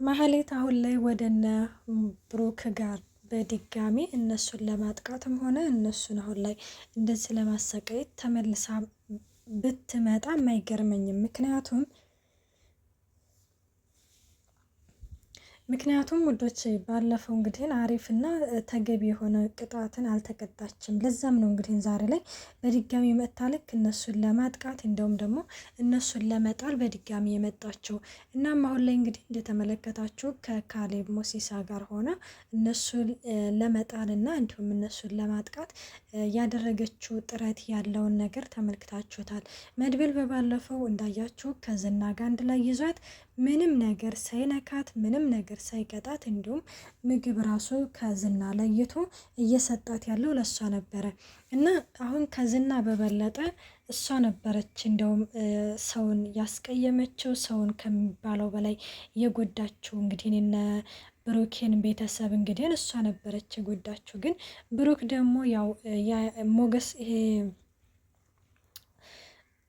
ማህሌት አሁን ላይ ወደነ ብሩክ ጋር በድጋሚ እነሱን ለማጥቃትም ሆነ እነሱን አሁን ላይ እንደዚህ ለማሰቃየት ተመልሳ ብትመጣ አይገርመኝም። ምክንያቱም ውዶች ባለፈው እንግዲህ አሪፍና ተገቢ የሆነ ቅጣትን አልተቀጣችም። ለዛም ነው እንግዲህ ዛሬ ላይ በድጋሚ መጣ ልክ እነሱን ለማጥቃት እንደውም ደግሞ እነሱን ለመጣል በድጋሚ የመጣቸው። እናም አሁን ላይ እንግዲህ እንደተመለከታችሁ ከካሌብ ሞሲሳ ጋር ሆነ እነሱን ለመጣልና እንዲሁም እነሱን ለማጥቃት ያደረገችው ጥረት ያለውን ነገር ተመልክታችሁታል። መድብል በባለፈው እንዳያችሁ ከዝና ጋር አንድ ላይ ይዟት ምንም ነገር ሳይነካት ምንም ነገር ሳይቀጣት እንዲሁም ምግብ ራሱ ከዝና ለይቶ እየሰጣት ያለው ለሷ ነበረ እና አሁን ከዝና በበለጠ እሷ ነበረች እንደውም ሰውን ያስቀየመችው ሰውን ከሚባለው በላይ የጎዳችው። እንግዲህ እነ ብሩኬን ቤተሰብ እንግዲህ እሷ ነበረች የጎዳችው። ግን ብሩክ ደግሞ ያው ሞገስ ይሄ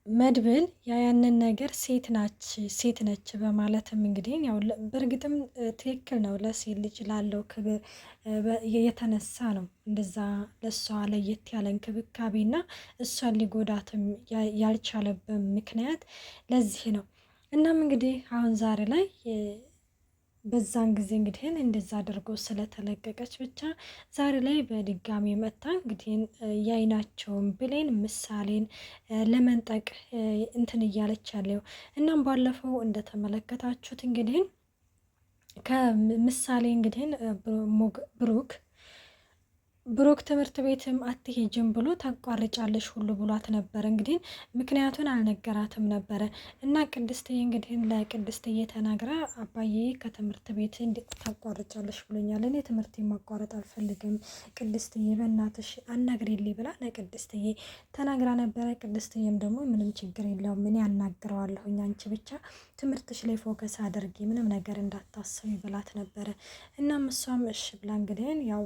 መድብል ያንን ነገር ሴት ነች በማለትም እንግዲህ ያው በእርግጥም ትክክል ነው። ለሴት ልጅ ላለው ክብር የተነሳ ነው እንደዛ ለሷ ለየት ያለ እንክብካቤና እሷን ሊጎዳትም ያልቻለበት ምክንያት ለዚህ ነው። እናም እንግዲህ አሁን ዛሬ ላይ በዛን ጊዜ እንግዲህ እንደዛ አድርጎ ስለተለቀቀች ብቻ ዛሬ ላይ በድጋሚ መጣ እንግዲህ ያይናቸውን ብሌን ምሳሌን ለመንጠቅ እንትን እያለች ያለው። እናም ባለፈው እንደተመለከታችሁት እንግዲህ ከምሳሌ እንግዲህ ብሩክ ትምህርት ቤትም አትሄጅም ብሎ ታቋርጫለሽ ሁሉ ብሏት ነበር። እንግዲህ ምክንያቱን አልነገራትም ነበረ እና ቅድስትዬ እንግዲህ ለቅድስትዬ ተናግራ አባዬ ከትምህርት ቤት ታቋርጫለሽ ብሎኛል፣ እኔ ትምህርት ማቋረጥ አልፈልግም ቅድስትዬ በእናትሽ አናግሪልኝ ብላ ለቅድስትዬ ተናግራ ነበረ። ቅድስትዬም ደግሞ ምንም ችግር የለውም እኔ አናግረዋለሁኝ አንቺ ብቻ ትምህርትሽ ላይ ፎከስ አድርጊ ምንም ነገር እንዳታስቢ ብላት ነበረ። እናም እሷም እሺ ብላ እንግዲህ ያው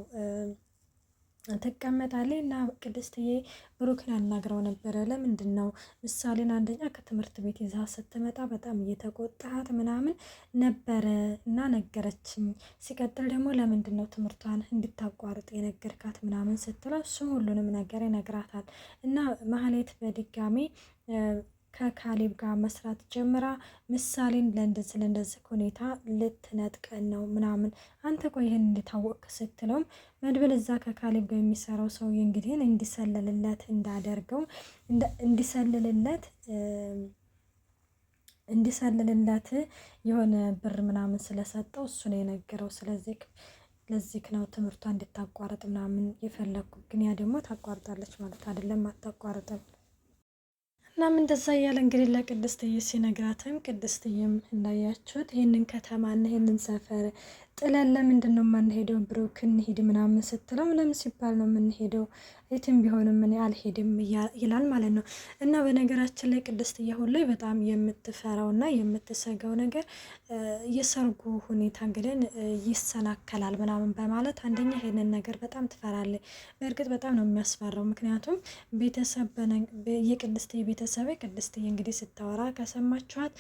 ትቀመጣለች እና ቅድስትዬ ብሩክን አናግረው ነበረ። ለምንድን ነው ምሳሌን አንደኛ ከትምህርት ቤት ይዛ ስትመጣ በጣም እየተቆጣት ምናምን ነበረ እና ነገረችኝ። ሲቀጥል ደግሞ ለምንድን ነው ትምህርቷን እንድታቋርጥ የነገርካት ምናምን ስትለው እሱ ሁሉንም ነገር ይነግራታል። እና ማህሌት በድጋሚ ከካሌብ ጋር መስራት ጀምራ ምሳሌን ለእንደዚህ ሁኔታ ልትነጥቀን ነው ምናምን አንተ ቆይ ይህን እንድታወቅ ስትለውም መድብል እዛ ከካሌብ ጋር የሚሰራው ሰው እንግዲህ እንዲሰልልለት የሆነ ብር ምናምን ስለሰጠው እሱ ነው የነገረው። ስለዚህ ለዚህ ነው ትምህርቷ እንድታቋርጥ ምናምን የፈለግኩ። ግን ያ ደግሞ ታቋርጣለች ማለት አይደለም፣ አታቋርጥም። እናም እንደዛ እያለ እንግዲህ ለቅድስትዬ ሲነግራትም ቅድስትዬም እንዳያችሁት ይህንን ከተማና ይህንን ሰፈር ጥለን ለምንድን ነው የማንሄደው ብሩክ እንሂድ ምናምን ስትለው ለምን ሲባል ነው የምንሄደው የትም ቢሆንም እኔ አልሄድም ይላል ማለት ነው። እና በነገራችን ላይ ቅድስትዬ አሁን ላይ በጣም የምትፈራው እና የምትሰጋው ነገር የሰርጉ ሁኔታ እንግዲህ ይሰናከላል ምናምን በማለት አንደኛ ይሄንን ነገር በጣም ትፈራለች። በእርግጥ በጣም ነው የሚያስፈራው። ምክንያቱም የቅድስትዬ ቤተሰብ ቅድስትዬ እንግዲህ ስታወራ ከሰማችኋት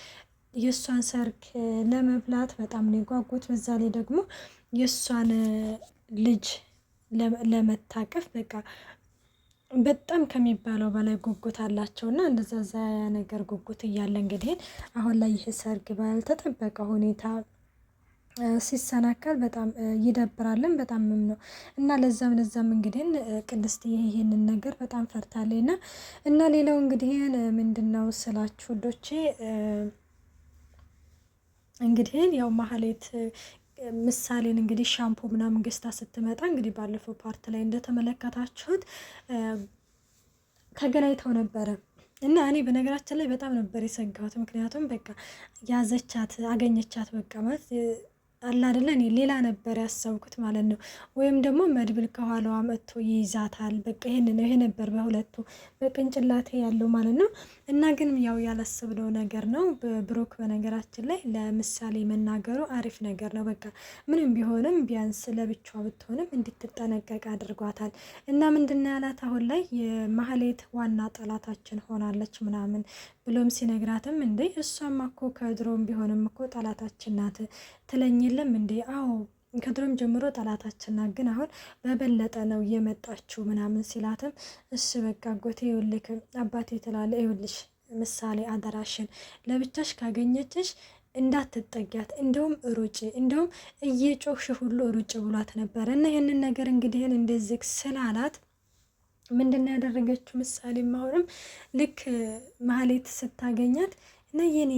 የእሷን ሰርግ ለመብላት በጣም ነው የጓጉት። በዛ ላይ ደግሞ የእሷን ልጅ ለመታቀፍ በቃ በጣም ከሚባለው በላይ ጉጉት አላቸው። እና እንደዛ ነገር ጉጉት እያለ እንግዲህ አሁን ላይ ይህ ሰርግ ባልተጠበቀ ሁኔታ ሲሰናከል በጣም ይደብራልን በጣም ነው። እና ለዛም እንግዲህ ቅድስት ይሄንን ነገር በጣም ፈርታለች። እና ሌላው እንግዲህ ምንድነው ስላችሁ ወዶቼ እንግዲህ ያው ማህሌት ምሳሌን እንግዲህ ሻምፖ ምናምን ገዝታ ስትመጣ እንግዲህ ባለፈው ፓርት ላይ እንደተመለከታችሁት ተገናኝተው ነበረ። እና እኔ በነገራችን ላይ በጣም ነበር የሰጋሁት። ምክንያቱም በቃ ያዘቻት አገኘቻት በቃ ማለት አላ አይደለ እኔ ሌላ ነበር ያሰብኩት ማለት ነው። ወይም ደግሞ መድብል ከኋላዋ መጥቶ ይይዛታል በቃ ይሄ ነበር በሁለቱ በቅንጭላቴ ያለው ማለት ነው። እና ግን ያው ያላሰብነው ነገር ነው። ብሩክ በነገራችን ላይ ለምሳሌ መናገሩ አሪፍ ነገር ነው። በቃ ምንም ቢሆንም ቢያንስ ለብቻዋ ብትሆንም እንድትጠነቀቅ አድርጓታል። እና ምንድነው ያላት አሁን ላይ የማህሌት ዋና ጠላታችን ሆናለች ምናምን ብሎም ሲነግራትም እንዴ እሷማ እኮ ከድሮም ቢሆንም እኮ ጠላታችን ናት ትለኝ የለም እንዴ? አዎ ከድሮም ጀምሮ ጠላታችን ናት፣ ግን አሁን በበለጠ ነው የመጣችው ምናምን ሲላትም እሺ በቃ አጎቴ ይኸውልህ አባቴ ትላለ ይኸውልሽ ምሳሌ አደራሽን ለብቻሽ ካገኘችሽ እንዳትጠጊያት፣ እንደውም ሩጭ፣ እንደውም እየጮኽሽ ሁሉ ሩጭ ብሏት ነበረ። እና ይህንን ነገር እንግዲህን እንደዚህ ስላላት ምንድን ያደረገችው ምሳሌ አሁንም ልክ ማህሌት ስታገኛት ነየኔ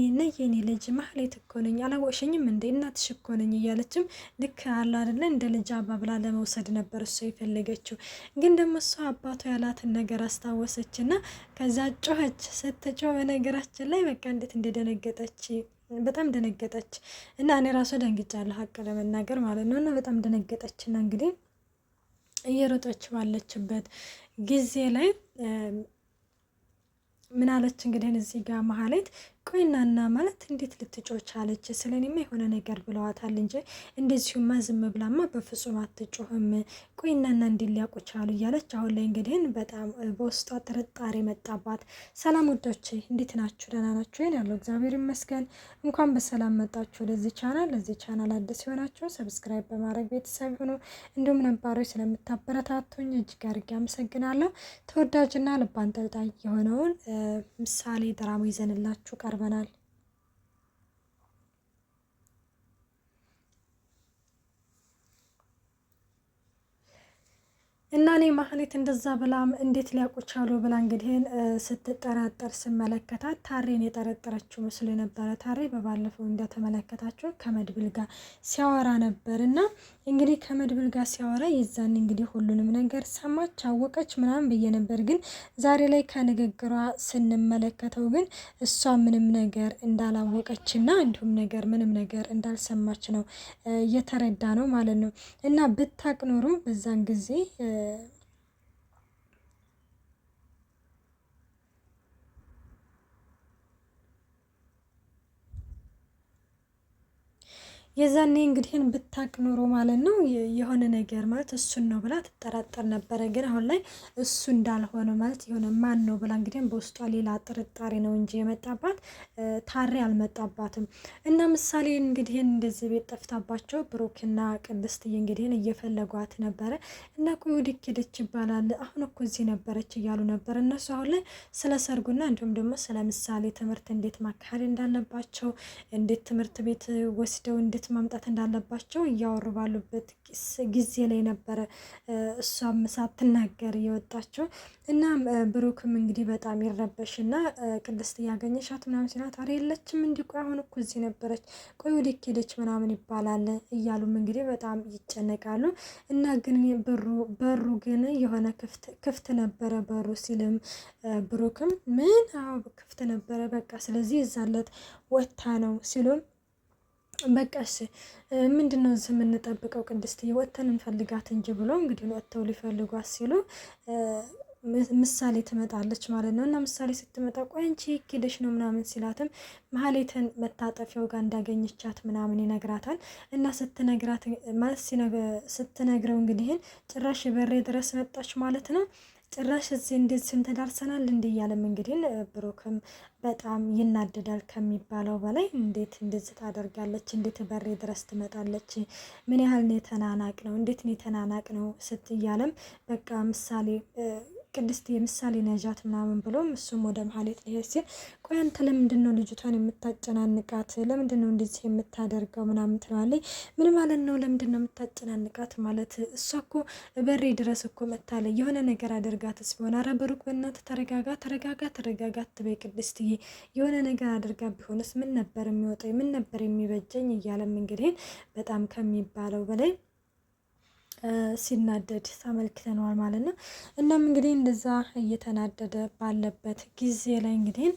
ልጅ ማህሌት እኮ ነኝ አላወቅሽኝም እንዴ እናትሽ እኮ ነኝ እያለችም ልክ አላ አይደለ እንደ ልጅ አባብላ ለመውሰድ ነበር እሷ የፈለገችው። ግን ደግሞ እሷ አባቷ ያላትን ነገር አስታወሰችና ከዛ ጮኸች። ስትጮህ በነገራችን ላይ በቃ እንዴት እንደደነገጠች በጣም ደነገጠች። እና እኔ ራሱ ደንግጫለሁ ሀቅ ለመናገር ማለት ነው። እና በጣም ደነገጠችና እንግዲህ እየሮጠች ባለችበት ጊዜ ላይ ምን አለች እንግዲህ እዚህ ጋር ማህሌት ቆይናና ማለት እንዴት ልትጮች አለች። ስለኔማ የሆነ ነገር ብለዋታል እንጂ እንደዚሁማ ዝም ብላማ በፍጹም አትጮህም። ቆይናና እንዲህ ሊያውቁ ቻሉ እያለች አሁን ላይ እንግዲህ በጣም በውስጧ ጥርጣሬ መጣባት። ሰላም ወዳጆቼ እንዴት ናችሁ? ደህና ናችሁ? ይሄን ያለው እግዚአብሔር ይመስገን። እንኳን በሰላም መጣችሁ ወደዚህ ቻናል። ለዚህ ቻናል አዲስ የሆናችሁ ሰብስክራይብ በማድረግ ቤተሰብ ሆኖ እንዲሁም ነባሮች ስለምታበረታቱኝ እጅግ አድርጌ አመሰግናለሁ። ተወዳጅና ልብ አንጠልጣይ የሆነውን ምሳሌ ድራማ ይዘንላችሁ ቀርበናል። እና እኔ ማህሌት እንደዛ ብላም እንዴት ሊያውቁ ቻሉ ብላ እንግዲህ ስትጠራጠር ስመለከታት ታሬን የጠረጠረችው መስሎ ነበረ። ታሬ በባለፈው እንደተመለከታችሁ ከመድብል ጋር ሲያወራ ነበር እና እንግዲህ ከመድብል ጋር ሲያወራ የዛን እንግዲህ ሁሉንም ነገር ሰማች አወቀች ምናምን ብዬ ነበር። ግን ዛሬ ላይ ከንግግሯ ስንመለከተው ግን እሷ ምንም ነገር እንዳላወቀች እና እንዲሁም ነገር ምንም ነገር እንዳልሰማች ነው እየተረዳ ነው ማለት ነው። እና ብታቅ ኖሮ በዛን ጊዜ የዛኔ እንግዲህን ብታቅ ኖሮ ማለት ነው የሆነ ነገር ማለት እሱን ነው ብላ ትጠራጠር ነበረ። ግን አሁን ላይ እሱ እንዳልሆነ ማለት የሆነ ማን ነው ብላ እንግዲህን በውስጧ ሌላ ጥርጣሬ ነው እንጂ የመጣባት ታሬ አልመጣባትም። እና ምሳሌ እንግዲህን እንደዚህ ቤት ጠፍታባቸው ብሩክና ቅድስትዬ እንግዲህን እየፈለጓት ነበረ። እና ቆይ ወዲህ ሄደች ይባላል አሁን እኮ እዚህ ነበረች እያሉ ነበር እነሱ አሁን ላይ ስለ ሰርጉና እንዲሁም ደግሞ ስለ ምሳሌ ትምህርት እንዴት ማካሄድ እንዳለባቸው እንዴት ትምህርት ቤት ወስደው እንዴት ማምጣት እንዳለባቸው እያወሩ ባሉበት ጊዜ ላይ ነበረ እሷም ሳትናገር የወጣቸው። እና ብሩክም እንግዲህ በጣም ይረበሽና ቅድስት እያገኘሻት ምናምን ሲላት አረ የለችም እንዲህ ቆይ አሁን እኮ እዚህ ነበረች ቆይ ወዴት ሄደች ምናምን ይባላል እያሉም እንግዲህ በጣም ይጨነቃሉ። እና ግን በሩ ግን የሆነ ክፍት ነበረ በሩ ሲልም ብሩክም ምን አዎ ክፍት ነበረ በቃ ስለዚህ እዛለት ወታ ነው ሲሉም በቃሽ ምንድነው እዚህ የምንጠብቀው ቅድስትዬ ወጥተን እንፈልጋት እንጂ ብሎ እንግዲህ ወጥተው ሊፈልጓት ሲሉ ምሳሌ ትመጣለች ማለት ነው። እና ምሳሌ ስትመጣ ቆይ አንቺ ሄደሽ ነው ምናምን ሲላትም ማህሌትን መታጠፊያው ጋር እንዳገኘቻት ምናምን ይነግራታል። እና ስትነግረው እንግዲህን ጭራሽ በሬ ድረስ መጣች ማለት ነው። ጭራሽ እዚህ እንደዚህም ተዳርሰናል እንዲህ እያለም እንግዲህ ብሩክም በጣም ይናደዳል ከሚባለው በላይ እንዴት እንደዚህ ታደርጋለች? እንዴት በሬ ድረስ ትመጣለች? ምን ያህል ነው የተናናቅ ነው? እንዴት ነው የተናናቅ ነው ስትያለም በቃ ምሳሌ ቅድስት የምሳሌ ነጃት ምናምን ብሎም እሱም ወደ ማህሌት ሊሄድ ሲል ቆይ አንተ ለምንድን ነው ልጅቷን የምታጨናንቃት? ለምንድን ነው እንደዚህ የምታደርገው ምናምን ትላለች። ምን ማለት ነው ለምንድን ነው የምታጨናንቃት ማለት? እሷ እኮ በሬ ድረስ እኮ መታለ የሆነ ነገር አድርጋትስ ቢሆን አረ ብሩክ በእናትህ ተረጋጋ ትበይ ቅድስትዬ የሆነ ነገር አድርጋ ቢሆንስ ምን ነበር የሚወጣኝ? ምን ነበር የሚበጀኝ? እያለም እንግዲህ በጣም ከሚባለው በላይ ሲናደድ ተመልክተነዋል ማለት ነው። እናም እንግዲህ እንደዛ እየተናደደ ባለበት ጊዜ ላይ እንግዲህ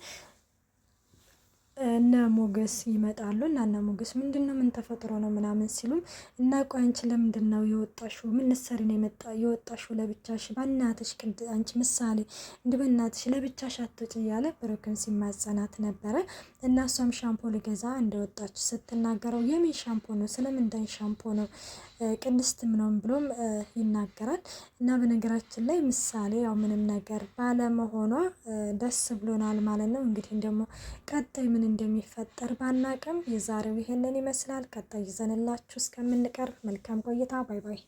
እነ ሞገስ ይመጣሉ እና እነ ሞገስ ምንድነው ምን ተፈጥሮ ነው ምናምን ሲሉም እና ቆይ አንቺ ለምንድን ነው የወጣሽው? ምን ልትሰሪ ነው የወጣሽው ለብቻሽ? በእናትሽ አንቺ ምሳሌ እንዲህ በእናትሽ ለብቻሽ አትወጪ እያለ ብሩክን ሲማጸናት ነበረ። እና እሷም ሻምፖ ልገዛ እንደወጣች ስትናገረው የምን ሻምፖ ነው ስለምንድን ሻምፖ ነው ቅድስት ምናምን ብሎም ይናገራል። እና በነገራችን ላይ ምሳሌ ያው ምንም ነገር ባለመሆኗ ደስ ብሎናል ማለት ነው። እንግዲህ ደግሞ ቀጣይ ምን እንደሚፈጠር ባናቅም የዛሬው ይሄንን ይመስላል። ቀጣይ ይዘንላችሁ እስከምንቀርብ መልካም ቆይታ። ባይ ባይ።